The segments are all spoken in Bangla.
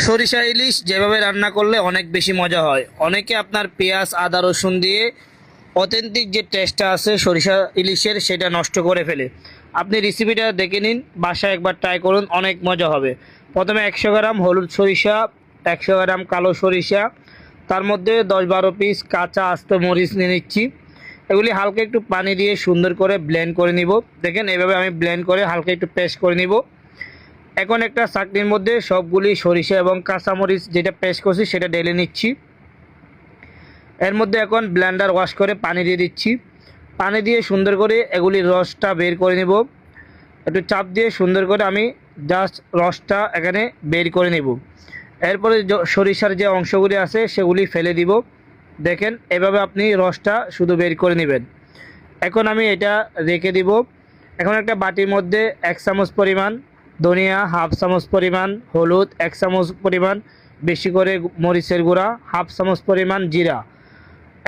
সরিষা ইলিশ যেভাবে রান্না করলে অনেক বেশি মজা হয়। অনেকে আপনার পেঁয়াজ আদা রসুন দিয়ে অথেন্টিক যে টেস্টটা আছে সরিষা ইলিশের সেটা নষ্ট করে ফেলে। আপনি রেসিপিটা দেখে নিন, বাসায় একবার ট্রাই করুন, অনেক মজা হবে। প্রথমে 100 গ্রাম হলুদ সরিষা, 100 গ্রাম কালো সরিষা, তার মধ্যে 10-12 পিস কাঁচা আস্ত মরিচ নিয়ে নিচ্ছি। এগুলি হালকা একটু পানি দিয়ে সুন্দর করে ব্লেন্ড করে নিব। দেখেন এভাবে আমি ব্লেন্ড করে হালকা একটু পেস্ট করে নিব। এখন একটা চাটনির মধ্যে সবগুলি সরিষা এবং কাঁচামরিচ যেটা পেস্ট করছি সেটা ঢেলে নিচ্ছি। এর মধ্যে এখন ব্লেন্ডার ওয়াশ করে পানি দিয়ে দিচ্ছি। পানি দিয়ে সুন্দর করে এগুলির রসটা বের করে নেব। একটু চাপ দিয়ে সুন্দর করে আমি জাস্ট রসটা এখানে বের করে নেব। এরপরে সরিষার যে অংশগুলি আছে সেগুলি ফেলে দিব। দেখেন এভাবে আপনি রসটা শুধু বের করে নেবেন। এখন আমি এটা রেখে দিব। এখন একটা বাটির মধ্যে 1 চামচ পরিমাণ ধনিয়া, হাফ চামচ পরিমাণ হলুদ, 1 চামচ পরিমাণ বেশি করে মরিচের গুঁড়া, হাফ চামচ পরিমাণ জিরা,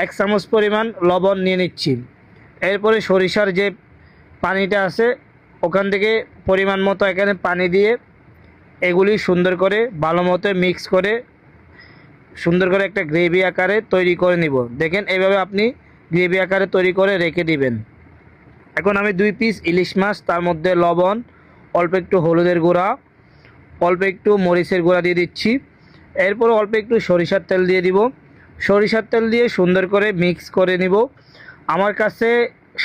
1 চামচ পরিমাণ লবণ নিয়ে নিচ্ছি। এরপরে সরিষার যে পানিটা আছে ওখান থেকে পরিমাণ মতো এখানে পানি দিয়ে এগুলি সুন্দর করে ভালো মতো মিক্স করে সুন্দর করে একটা গ্রেভি আকারে তৈরি করে নিব। দেখেন এইভাবে আপনি গ্রেভি আকারে তৈরি করে রেখে দিবেন। এখন আমি 2 পিস ইলিশ মাছ, তার মধ্যে লবণ, অল্প একটু হলুদের গুঁড়া, অল্প একটু মরিচের গুঁড়া দিয়ে দিচ্ছি। এরপর অল্প একটু সরিষার তেল দিয়ে দিব। সরিষার তেল দিয়ে সুন্দর করে মিক্স করে নিব। আমার কাছে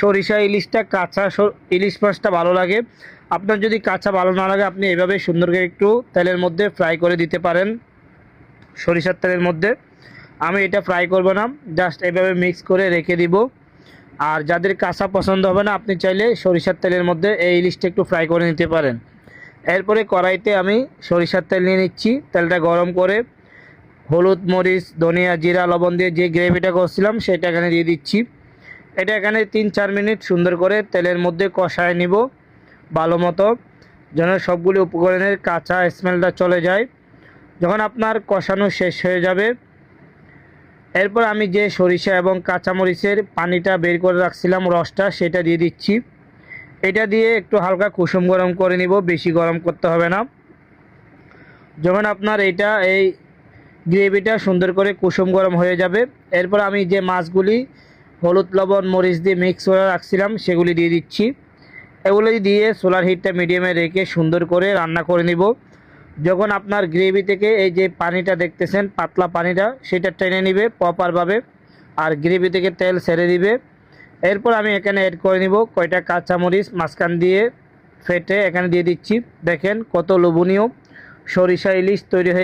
সরিষা ইলিশটা কাঁচা ইলিশ মাছটা ভালো লাগে। আপনার যদি কাঁচা ভালো না লাগে আপনি এভাবে সুন্দর করে একটু তেলের মধ্যে ফ্রাই করে দিতে পারেন। সরিষার তেলের মধ্যে আমি এটা ফ্রাই করব না, জাস্ট এভাবে মিক্স করে রেখে দিব। আর যাদের কাঁচা পছন্দ হবে না আপনি চাইলে সরিষার তেলের মধ্যে এই ইলিশটা একটু ফ্রাই করে নিতে পারেন। এরপরে কড়াইতে আমি সরিষার তেল নিয়ে নিচ্ছি। তেলটা গরম করে হলুদ, মরিচ, ধনিয়া, জিরা, লবণ দিয়ে যে গ্রেভিটা করছিলাম সেটা এখানে দিয়ে দিচ্ছি। এটা এখানে 3-4 মিনিট সুন্দর করে তেলের মধ্যে কষায় নিব ভালো মতো, যেন সবগুলো উপকরণের কাঁচা স্মেলটা চলে যায়। যখন আপনার কষানো শেষ হয়ে যাবে এরপর আমি যে সরিষা এবং কাঁচামরিচের পানিটা বের করে রাখছিলাম রসটা সেটা দিয়ে দিচ্ছি। এটা দিয়ে একটু হালকা কুসুম গরম করে নিব, বেশি গরম করতে হবে না। যখন আপনার এই গ্রেভিটা সুন্দর করে কুসুম গরম হয়ে যাবে এরপর আমি যে মাছগুলি হলুদ লবণ মরিচ দিয়ে মিক্স করে রাখছিলাম সেগুলি দিয়ে দিচ্ছি। এগুলি দিয়ে সোলার হিটটা মিডিয়ামে রেখে সুন্দর করে রান্না করে নিব। যখন আপনার গ্রেভি থেকে এই যে পানিটা দেখতেছেন পাতলা পানিটা সেটা টেনে নিবে প্রপারভাবে আর গ্রেভি থেকে তেল ছেড়ে দিবে। এরপর আমি এখানে অ্যাড করে নিব কয়টা কাঁচামরিচ মাঝখান দিয়ে ফেটে এখানে দিয়ে দিচ্ছি। দেখেন কত লোভনীয় সরিষা ইলিশ তৈরি হয়ে